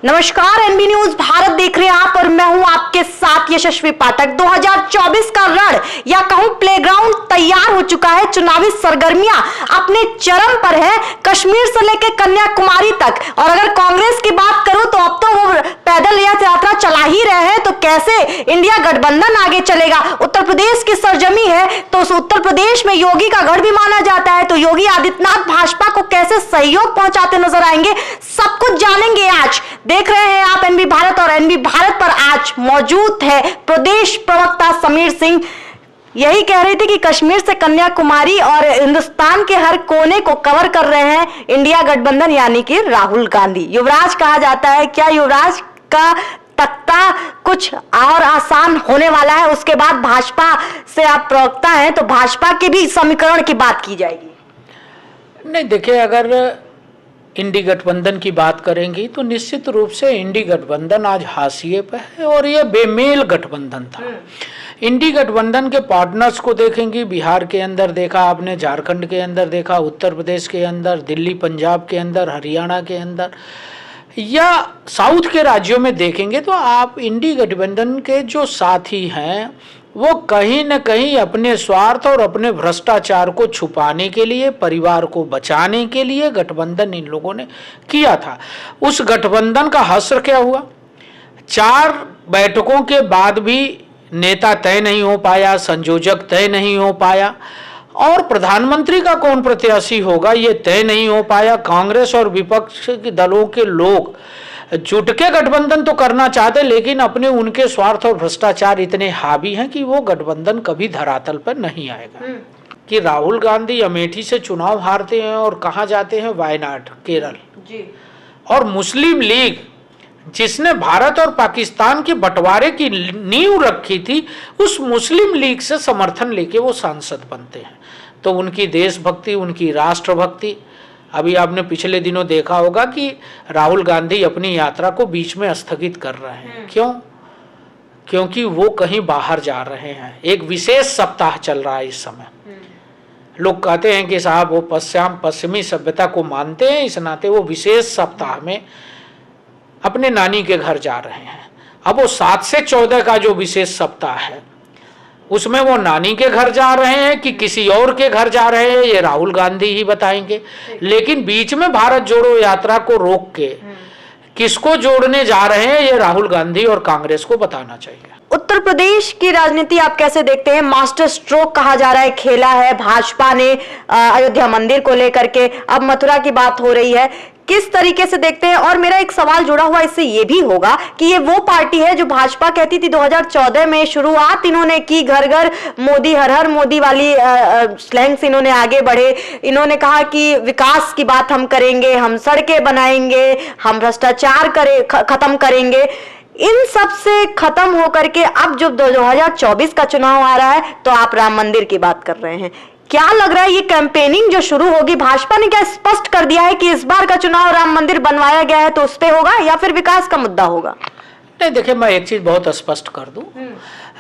नमस्कार, NB news Bharat देख रहे हैं आप और मैं हूं आपके साथ यशस्वी पाठक। 2024 का रण या कहूं प्लेग्राउंड तैयार हो चुका है। चुनावी सरगर्मियां अपने चरम पर है, कश्मीर से लेकर कन्याकुमारी तक। और अगर कांग्रेस की बात करूं तो अब तो वो पैदल यात्रा चला ही रहे हैं, तो कैसे इंडिया गठबंधन आगे चलेगा। उत्तर प्रदेश की सरजमी है तो उस उत्तर प्रदेश में योगी का गढ़ भी माना जाता है, तो योगी आदित्यनाथ भाजपा को कैसे सहयोग पहुंचाते नजर आएंगे, सब कुछ जानेंगे आज। देख रहे हैं आप एनबी भारत और एनबी भारत पर आज मौजूद है प्रदेश प्रवक्ता समीर सिंह। यही कह रही थी कि कश्मीर से कन्याकुमारी और हिंदुस्तान के हर कोने को कवर कर रहे हैं इंडिया गठबंधन यानी कि राहुल गांधी। युवराज कहा जाता है, क्या युवराज का तख्ता कुछ और आसान होने वाला है? उसके बाद भाजपा से आप प्रवक्ता हैं तो भाजपा के भी समीकरण की बात की जाएगी। नहीं, देखिए, अगर इंडी गठबंधन की बात करेंगी तो निश्चित रूप से इंडी गठबंधन आज हाशिए पर है और ये बेमेल गठबंधन था। इंडी गठबंधन के पार्टनर्स को देखेंगी, बिहार के अंदर देखा आपने, झारखंड के अंदर देखा, उत्तर प्रदेश के अंदर, दिल्ली पंजाब के अंदर, हरियाणा के अंदर या साउथ के राज्यों में देखेंगे तो आप इंडी गठबंधन के जो साथी हैं वो कहीं न कहीं अपने स्वार्थ और अपने भ्रष्टाचार को छुपाने के लिए, परिवार को बचाने के लिए गठबंधन इन लोगों ने किया था। उस गठबंधन का हश्र क्या हुआ? 4 बैठकों के बाद भी नेता तय नहीं हो पाया, संयोजक तय नहीं हो पाया और प्रधानमंत्री का कौन प्रत्याशी होगा ये तय नहीं हो पाया। कांग्रेस और विपक्ष के दलों के लोग जुट के गठबंधन तो करना चाहते, लेकिन अपने उनके स्वार्थ और भ्रष्टाचार इतने हावी हैं कि वो गठबंधन कभी धरातल पर नहीं आएगा। कि राहुल गांधी अमेठी से चुनाव हारते हैं और कहाँ जाते हैं? वायनाड, केरल जी। और मुस्लिम लीग जिसने भारत और पाकिस्तान के बंटवारे की नींव रखी थी, उस मुस्लिम लीग से समर्थन लेके वो सांसद बनते हैं। तो उनकी देशभक्ति, उनकी राष्ट्रभक्ति, अभी आपने पिछले दिनों देखा होगा कि राहुल गांधी अपनी यात्रा को बीच में स्थगित कर रहे हैं। क्यों? क्योंकि वो कहीं बाहर जा रहे हैं। एक विशेष सप्ताह चल रहा है इस समय। लोग कहते हैं कि साहब वो पश्चिमी सभ्यता को मानते हैं, इस नाते वो विशेष सप्ताह में अपने नानी के घर जा रहे हैं। अब वो 7 से 14 का जो विशेष सप्ताह है उसमें वो नानी के घर जा रहे हैं कि किसी और के घर जा रहे हैं, ये राहुल गांधी ही बताएंगे। लेकिन बीच में भारत जोड़ो यात्रा को रोक के किसको जोड़ने जा रहे हैं, ये राहुल गांधी और कांग्रेस को बताना चाहिए। उत्तर प्रदेश की राजनीति आप कैसे देखते हैं? मास्टर स्ट्रोक कहा जा रहा है खेला है भाजपा ने अयोध्या मंदिर को लेकर के, अब मथुरा की बात हो रही है, किस तरीके से देखते हैं? और मेरा एक सवाल जुड़ा हुआ इससे ये भी होगा कि ये वो पार्टी है जो भाजपा कहती थी 2014 में शुरुआत इन्होंने की, घर घर मोदी, हर हर मोदी वाली स्लैंग से इन्होंने आगे बढ़े। इन्होंने कहा कि विकास की बात हम करेंगे, हम सड़कें बनाएंगे, हम भ्रष्टाचार खत्म करेंगे। इन सब से खत्म होकर के अब जो 2024 का चुनाव आ रहा है तो आप राम मंदिर की बात कर रहे हैं। क्या लग रहा है ये कैंपेनिंग जो शुरू होगी, भाजपा ने क्या स्पष्ट कर दिया है कि इस बार का चुनाव राम मंदिर बनवाया गया है तो उस पे होगा या फिर विकास का मुद्दा होगा? नहीं, देखिए, मैं एक चीज बहुत स्पष्ट कर दूं,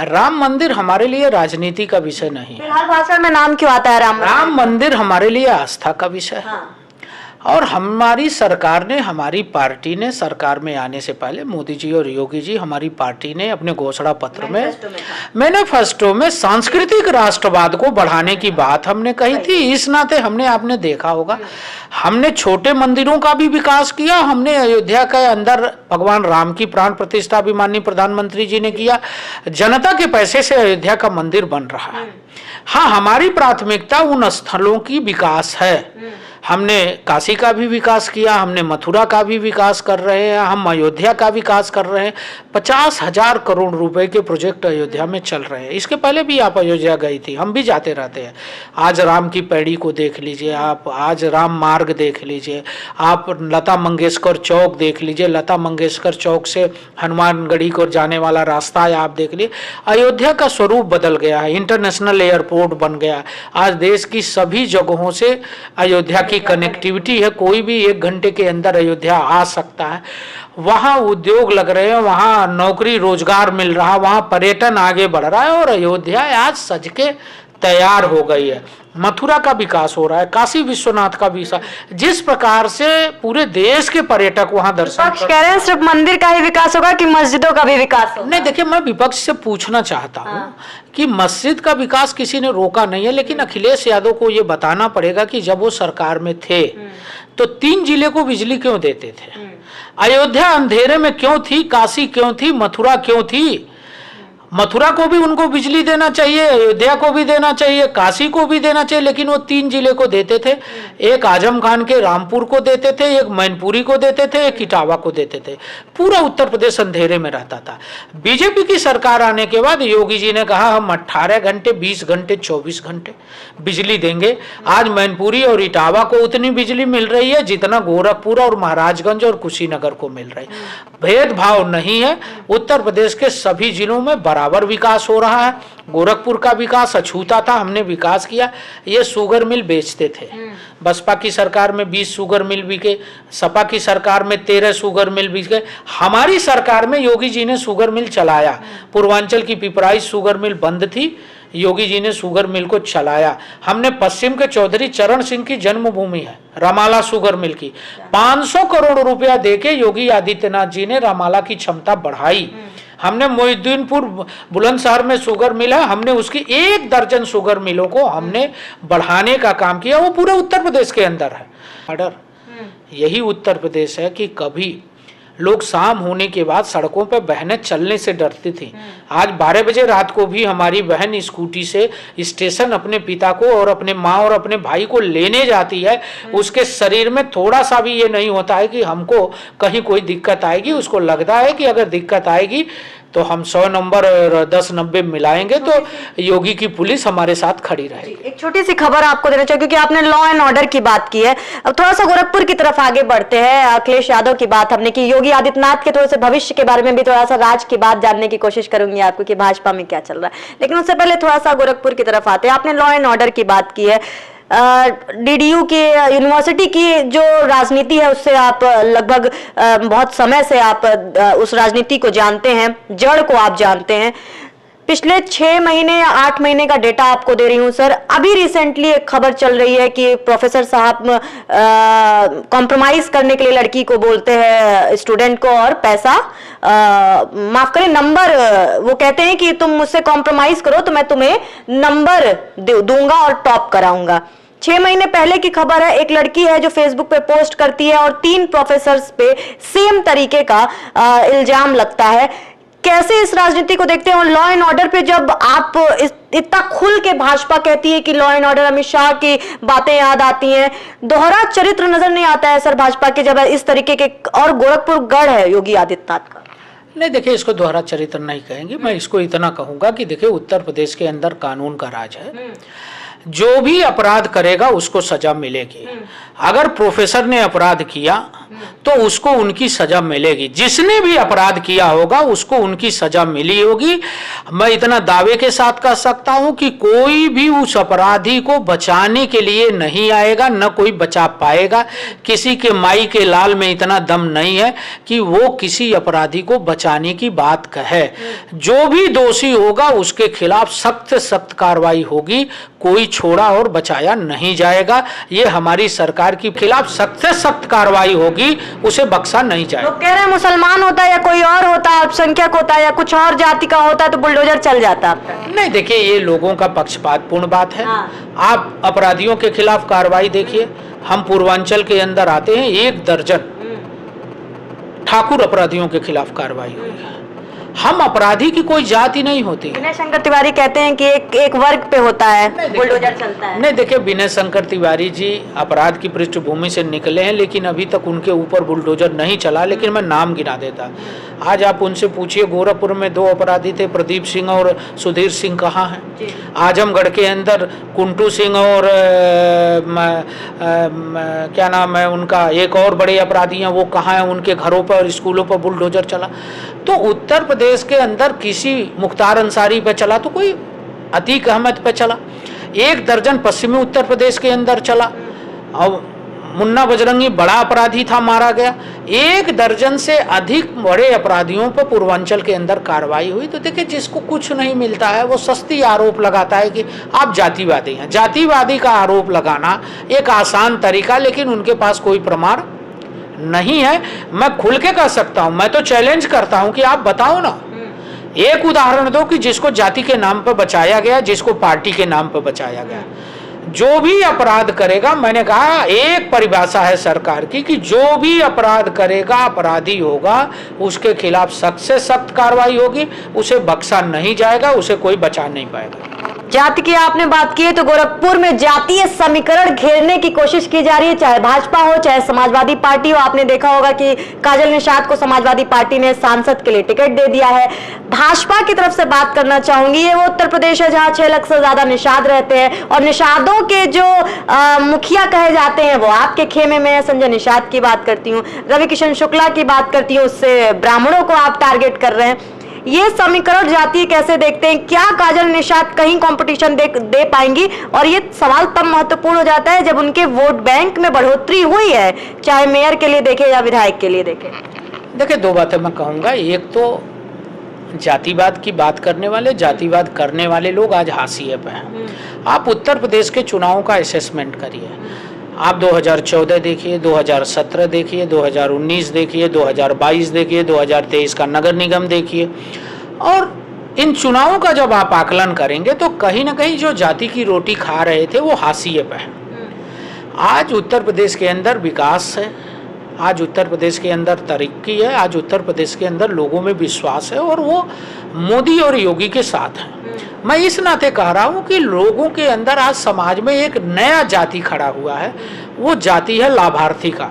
राम मंदिर हमारे लिए राजनीति का विषय नहीं है। हर भाषण में नाम क्यों आता है राम मंदिर हमारे लिए आस्था का विषय है। और हमारी सरकार ने, हमारी पार्टी ने सरकार में आने से पहले मोदी जी और योगी जी, हमारी पार्टी ने अपने घोषणा पत्र में, मैनिफेस्टो में सांस्कृतिक राष्ट्रवाद को बढ़ाने की बात हमने कही थी। इस नाते हमने, आपने देखा होगा, हमने छोटे मंदिरों का भी विकास किया। हमने अयोध्या के अंदर भगवान राम की प्राण प्रतिष्ठा भी माननीय प्रधानमंत्री जी ने किया। जनता के पैसे से अयोध्या का मंदिर बन रहा है। हाँ, हमारी प्राथमिकता उन स्थलों की विकास है। हमने काशी का भी विकास किया, हमने मथुरा का भी विकास कर रहे हैं, हम अयोध्या का विकास कर रहे हैं। 50,000 करोड़ रुपए के प्रोजेक्ट अयोध्या में चल रहे हैं। इसके पहले भी आप अयोध्या गई थी, हम भी जाते रहते हैं। आज राम की पैड़ी को देख लीजिए आप, आज राम मार्ग देख लीजिए आप, लता मंगेशकर चौक देख लीजिए, लता मंगेशकर चौक से हनुमानगढ़ी को जाने वाला रास्ता है, आप देख लीजिए। अयोध्या का स्वरूप बदल गया है, इंटरनेशनल एयरपोर्ट बन गया। आज देश की सभी जगहों से अयोध्या की कनेक्टिविटी है, कोई भी 1 घंटे के अंदर अयोध्या आ सकता है। वहाँ उद्योग लग रहे हैं, वहाँ नौकरी रोजगार मिल रहा है, वहाँ पर्यटन आगे बढ़ रहा है और अयोध्या आज सज के तैयार हो गई है, मथुरा का विकास हो रहा है, काशी विश्वनाथ का विकास, जिस प्रकार से पूरे देश के पर्यटक वहां दर्शन विपक्ष कह रहे हैं सिर्फ मंदिर का ही विकास होगा कि मस्जिदों का भी विकास होगा? नहीं, देखिए मैं विपक्ष से पूछना चाहता हूँ कि मस्जिद का विकास किसी ने रोका नहीं है, लेकिन अखिलेश यादव को ये बताना पड़ेगा कि जब वो सरकार में थे तो 3 जिले को बिजली क्यों देते थे, अयोध्या अंधेरे में क्यों थी, काशी क्यों थी, मथुरा क्यों थी? मथुरा को भी उनको बिजली देना चाहिए, अयोध्या को भी देना चाहिए, काशी को भी देना चाहिए, लेकिन वो 3 जिले को देते थे। एक आजम खान के रामपुर को देते थे, एक मैनपुरी को देते थे, एक इटावा को देते थे। पूरा उत्तर प्रदेश अंधेरे में रहता था। बीजेपी की सरकार आने के बाद योगी जी ने कहा हम 18 घंटे, 20 घंटे, 24 घंटे बिजली देंगे। आज मैनपुरी और इटावा को उतनी बिजली मिल रही है जितना गोरखपुर और महाराजगंज और कुशीनगर को मिल रही है। भेदभाव नहीं है, उत्तर प्रदेश के सभी जिलों में बराबर विकास हो रहा है। गोरखपुर का विकास अछूता था, हमने विकास किया। ये शुगर मिल बेचते थे, बसपा की सरकार में 20 शुगर मिल बिके, सपा की सरकार में 13 शुगर मिल बिके, हमारी सरकार में योगी जी ने शुगर मिल चलाया। पूर्वांचल की पिपराइच शुगर मिल बंद थी, योगी जी ने शुगर मिल को चलाया। हमने पश्चिम के चौधरी चरण सिंह की जन्मभूमि है रमाला शुगर मिल की, 500 करोड़ रुपया देके योगी आदित्यनाथ जी ने रमाला की क्षमता बढ़ाई। हमने मोहिउद्दीनपुर बुलंदशहर में शुगर मिल है, हमने उसकी 1 दर्जन शुगर मिलों को हमने बढ़ाने का काम किया। वो पूरे उत्तर प्रदेश के अंदर है। ऑर्डर यही उत्तर प्रदेश है कि कभी लोग शाम होने के बाद सड़कों पर बहनें चलने से डरती थी। आज 12 बजे रात को भी हमारी बहन स्कूटी से स्टेशन अपने पिता को और अपने माँ और अपने भाई को लेने जाती है। उसके शरीर में थोड़ा सा भी ये नहीं होता है कि हमको कहीं कोई दिक्कत आएगी। उसको लगता है कि अगर दिक्कत आएगी तो हम 100 नंबर और 1090 मिलाएंगे तो योगी की पुलिस हमारे साथ खड़ी रहेगी। एक छोटी सी खबर आपको देना चाहिए क्योंकि आपने लॉ एंड ऑर्डर की बात की है। अब थोड़ा सा गोरखपुर की तरफ आगे बढ़ते हैं। अखिलेश यादव की बात हमने की, योगी आदित्यनाथ के थोड़े से भविष्य के बारे में भी थोड़ा सा राज की बात जानने की कोशिश करूंगी आपको कि भाजपा में क्या चल रहा है, लेकिन उससे पहले थोड़ा सा गोरखपुर की तरफ आते हैं। आपने लॉ एंड ऑर्डर की बात की है, डीडीयू की यूनिवर्सिटी की जो राजनीति है उससे आप लगभग बहुत समय से आप उस राजनीति को जानते हैं, जड़ को आप जानते हैं। पिछले 6 महीने या 8 महीने का डेटा आपको दे रही हूं सर। अभी रिसेंटली एक खबर चल रही है कि प्रोफेसर साहब कॉम्प्रोमाइज करने के लिए लड़की को बोलते हैं, स्टूडेंट को, और पैसा माफ करें नंबर, वो कहते हैं कि तुम मुझसे कॉम्प्रोमाइज करो तो मैं तुम्हें नंबर दूंगा और टॉप कराऊंगा। 6 महीने पहले की खबर है, एक लड़की है जो फेसबुक पे पोस्ट करती है और 3 प्रोफेसर्स पे सेम तरीके का इल्जाम लगता है। कैसे इस राजनीति को देखते हैं? और लॉ एंड ऑर्डर पे जब आप इतना खुल के भाजपा कहती है कि law and order, Amit Shah की बातें याद आती हैं, दोहरा चरित्र नजर नहीं आता है सर भाजपा के जब इस तरीके के, और गोरखपुर गढ़ है योगी आदित्यनाथ का। नहीं, देखिए इसको दोहरा चरित्र नहीं कहेंगे, मैं इसको इतना कहूंगा कि देखिए उत्तर प्रदेश के अंदर कानून का राज है। जो भी अपराध करेगा उसको सजा मिलेगी। अगर प्रोफेसर ने अपराध किया तो उसको उनकी सजा मिलेगी, जिसने भी अपराध किया होगा उसको उनकी सजा मिली होगी। मैं इतना दावे के साथ कह सकता हूं कि कोई भी उस अपराधी को बचाने के लिए नहीं आएगा, न कोई बचा पाएगा। किसी के माई के लाल में इतना दम नहीं है कि वो किसी अपराधी को बचाने की बात कहे। जो भी दोषी होगा उसके खिलाफ सख्त सख्त कार्रवाई होगी, कोई छोड़ा और बचाया नहीं जाएगा। ये हमारी सरकार के खिलाफ सख्त से सख्त कार्रवाई होगी, उसे बख्शा नहीं जाएगा। लोग कह रहे हैं मुसलमान होता या कोई और होता, अल्पसंख्यक होता या कुछ और जाति का होता तो बुलडोजर चल जाता। नहीं, देखिए ये लोगों का पक्षपातपूर्ण बात है। आप अपराधियों के खिलाफ कार्रवाई देखिए। हम पूर्वांचल के अंदर आते हैं, 1 दर्जन ठाकुर अपराधियों के खिलाफ कार्रवाई हुई है। हम अपराधी की कोई जाति नहीं होती। विनय शंकर तिवारी कहते हैं कि एक वर्ग पे होता है, बुलडोजर चलता है। नहीं, देखिए विनय शंकर तिवारी जी अपराध की पृष्ठभूमि से निकले हैं, लेकिन अभी तक उनके ऊपर बुलडोजर नहीं चला। लेकिन मैं नाम गिना देता। आज आप उनसे पूछिए, गोरखपुर में 2 अपराधी थे, प्रदीप सिंह और सुधीर सिंह, कहाँ हैं? आजमगढ़ के अंदर कुंटू सिंह और क्या नाम है उनका, एक और बड़े अपराधी हैं, वो कहाँ हैं? उनके घरों पर, स्कूलों पर बुलडोजर चला। तो उत्तर प्रदेश के अंदर किसी मुख्तार अंसारी पे चला तो कोई अतीक अहमद पे चला, 1 दर्जन पश्चिमी उत्तर प्रदेश के अंदर चला। अब मुन्ना बजरंगी बड़ा अपराधी था, मारा गया। 1 दर्जन से अधिक बड़े अपराधियों पर पूर्वांचल के अंदर कार्रवाई हुई। तो देखिए, जिसको कुछ नहीं मिलता है वो सस्ती आरोप लगाता है कि आप जातिवादी हैं। जातिवादी का आरोप लगाना एक आसान तरीका, लेकिन उनके पास कोई प्रमाण नहीं है। मैं खुल के कह सकता हूं, मैं तो चैलेंज करता हूं कि आप बताओ ना, एक उदाहरण दो कि जिसको जाति के नाम पर बचाया गया, जिसको पार्टी के नाम पर बचाया गया। जो भी अपराध करेगा, मैंने कहा एक परिभाषा है सरकार की कि जो भी अपराध करेगा अपराधी होगा, उसके खिलाफ सख्त से सख्त कार्रवाई होगी, उसे बख्शा नहीं जाएगा, उसे कोई बचा नहीं पाएगा। जाति की आपने बात की है तो गोरखपुर में जातीय समीकरण घेरने की कोशिश की जा रही है, चाहे भाजपा हो चाहे समाजवादी पार्टी हो। आपने देखा होगा कि काजल निषाद को समाजवादी पार्टी ने सांसद के लिए टिकट दे दिया है। भाजपा की तरफ से बात करना चाहूंगी, ये वो उत्तर प्रदेश है जहां 6 लाख से ज्यादा निषाद रहते हैं और निषादों के जो मुखिया कहे जाते हैं वो आपके खेमे में है। संजय निषाद की बात करती हूँ, रवि किशन शुक्ला की बात करती हूँ, उससे ब्राह्मणों को आप टारगेट कर रहे हैं। ये समीकरण जाति कैसे देखते हैं? क्या काजल निषाद कहीं कंपटीशन दे पाएंगी? और ये सवाल तब महत्वपूर्ण हो जाता है जब उनके वोट बैंक में बढ़ोतरी हुई है, चाहे मेयर के लिए देखें या विधायक के लिए देखें। देखिए, 2 बातें मैं कहूँगा। एक तो जातिवाद की बात करने वाले, जातिवाद करने वाले लोग आज हाशिए पे हैं। आप उत्तर प्रदेश के चुनावों का असेसमेंट करिए। आप 2014 देखिए, 2017 देखिए, 2019 देखिए, 2022 देखिए, 2023 का नगर निगम देखिए, और इन चुनावों का जब आप आकलन करेंगे तो कहीं ना कहीं जो जाति की रोटी खा रहे थे वो हाशिए पे हैं। आज उत्तर प्रदेश के अंदर विकास है, आज उत्तर प्रदेश के अंदर तरक्की है, आज उत्तर प्रदेश के अंदर लोगों में विश्वास है और वो मोदी और योगी के साथ हैं। मैं इस नाते कह रहा हूँ कि लोगों के अंदर आज समाज में एक नया जाति खड़ा हुआ है, वो जाति है लाभार्थी का।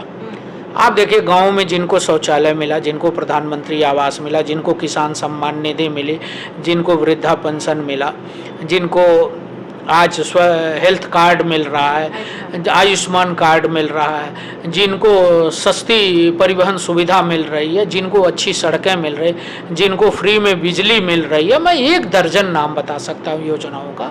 आप देखिए, गांव में जिनको शौचालय मिला, जिनको प्रधानमंत्री आवास मिला, जिनको किसान सम्मान निधि मिली, जिनको वृद्धा पेंशन मिला, जिनको आज हेल्थ कार्ड मिल रहा है, आयुष्मान कार्ड मिल रहा है, जिनको सस्ती परिवहन सुविधा मिल रही है, जिनको अच्छी सड़कें मिल रही, जिनको फ्री में बिजली मिल रही है, मैं 1 दर्जन नाम बता सकता हूँ योजनाओं का,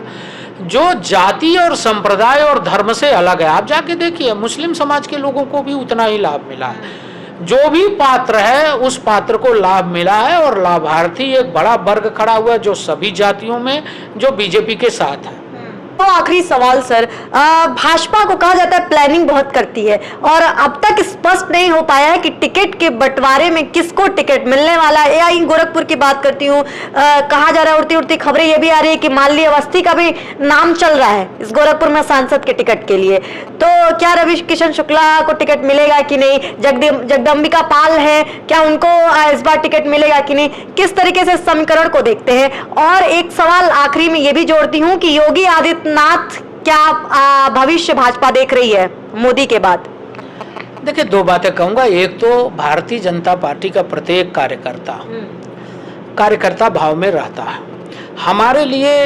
जो जाति और संप्रदाय और धर्म से अलग है। आप जाके देखिए, मुस्लिम समाज के लोगों को भी उतना ही लाभ मिला है। जो भी पात्र है उस पात्र को लाभ मिला है, और लाभार्थी एक बड़ा वर्ग खड़ा हुआ है जो सभी जातियों में, जो बीजेपी के साथ है। तो आखिरी सवाल सर, भाजपा को कहा जाता है प्लानिंग बहुत करती है और अब तक स्पष्ट नहीं हो पाया है कि टिकट के बंटवारे में किसको टिकट मिलने वाला है। या गोरखपुर की बात करती हूँ, कहा जा रहा है, उड़ती उड़ती खबरें ये भी आ रही है कि मालवी अवस्थी का भी नाम चल रहा है इस गोरखपुर में सांसद के टिकट के लिए। तो क्या रवि किशन शुक्ला को टिकट मिलेगा कि नहीं? जगदम्बिका पाल है, क्या उनको इस बार टिकट मिलेगा कि नहीं? किस तरीके से समीकरण को देखते हैं? और एक सवाल आखिरी में ये भी जोड़ती हूँ कि योगी आदित्यनाथ क्या भविष्य भाजपा देख रही है मोदी के बाद? देखिए, 2 बातें कहूंगा। एक तो भारतीय जनता पार्टी का प्रत्येक कार्यकर्ता भाव में रहता है। हमारे लिए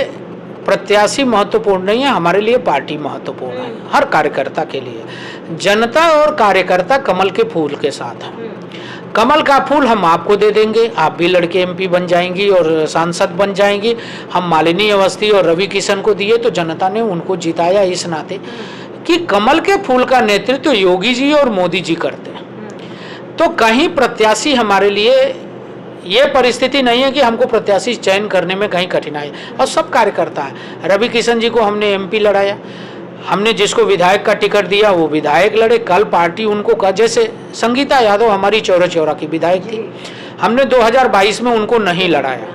प्रत्याशी महत्वपूर्ण नहीं है, हमारे लिए पार्टी महत्वपूर्ण है। हर कार्यकर्ता के लिए जनता और कार्यकर्ता कमल के फूल के साथ है। कमल का फूल हम आपको दे देंगे, आप भी लड़के एमपी बन जाएंगी और सांसद बन जाएंगी। हम मालिनी अवस्थी और रवि किशन को दिए तो जनता ने उनको जिताया इस नाते कि कमल के फूल का नेतृत्व योगी जी और मोदी जी करते हैं। तो कहीं प्रत्याशी हमारे लिए ये परिस्थिति नहीं है कि हमको प्रत्याशी चयन करने में कहीं कठिनाई, और सब कार्यकर्ता है। रवि किशन जी को हमने एमपी लड़ाया, हमने जिसको विधायक का टिकट दिया वो विधायक लड़े। कल पार्टी उनको कहा, जैसे संगीता यादव हमारी चौरा की विधायक थी, हमने 2022 में उनको नहीं लड़ाया,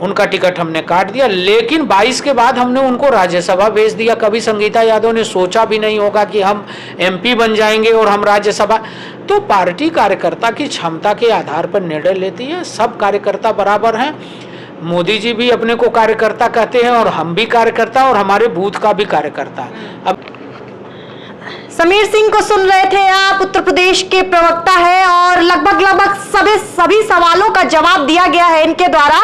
उनका टिकट हमने काट दिया, लेकिन 22 के बाद हमने उनको राज्यसभा भेज दिया। कभी संगीता यादव ने सोचा भी नहीं होगा कि हम एमपी बन जाएंगे और हम राज्यसभा। तो पार्टी कार्यकर्ता की क्षमता के आधार पर निर्णय लेती है। सब कार्यकर्ता बराबर हैं। मोदी जी भी अपने को कार्यकर्ता कहते हैं और हम भी कार्यकर्ता, और हमारे बूथ का भी कार्यकर्ता है। अब समीर सिंह को सुन रहे थे आप, उत्तर प्रदेश के प्रवक्ता है और लगभग सभी सवालों का जवाब दिया गया है इनके द्वारा।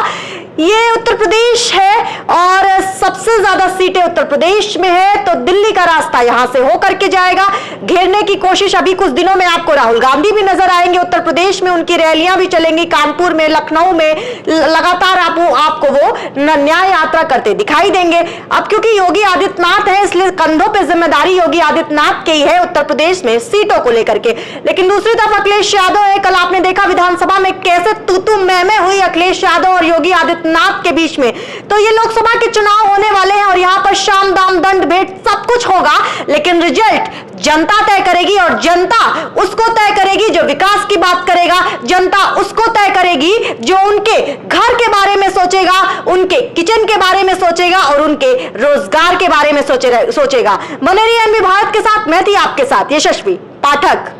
ये उत्तर प्रदेश है और सबसे ज्यादा सीटें उत्तर प्रदेश में है, तो दिल्ली का रास्ता यहां से होकर के जाएगा। घेरने की कोशिश अभी कुछ दिनों में आपको राहुल गांधी भी नजर आएंगे उत्तर प्रदेश में, उनकी रैलियां भी चलेंगी कानपुर में, लखनऊ में, लगातार आपको वो न्याय यात्रा करते दिखाई देंगे। अब क्योंकि योगी आदित्यनाथ है इसलिए कंधों पर जिम्मेदारी योगी आदित्यनाथ की है उत्तर प्रदेश में सीटों को लेकर के। लेकिन दूसरी तरफ अखिलेश यादव है, कल आपने देखा विधानसभा में कैसे तू मैं हुई अखिलेश यादव और योगी आदित्यनाथ के बीच में। तो ये लोकसभा के चुनाव होने वाले हैं और यहां पर शाम दाम दंड भेंट सब कुछ होगा, लेकिन रिजल्ट जनता तय करेगी और जनता उसको तय करेगी जो विकास की बात करेगा, जनता उसको तय करेगी जो उनके घर के बारे में सोचेगा, उनके किचन के बारे में सोचेगा और उनके रोजगार के बारे में सोचेगा। बने रहिए एनवी भारत के साथ, मैं थी आपके साथ यशस्वी पाठक।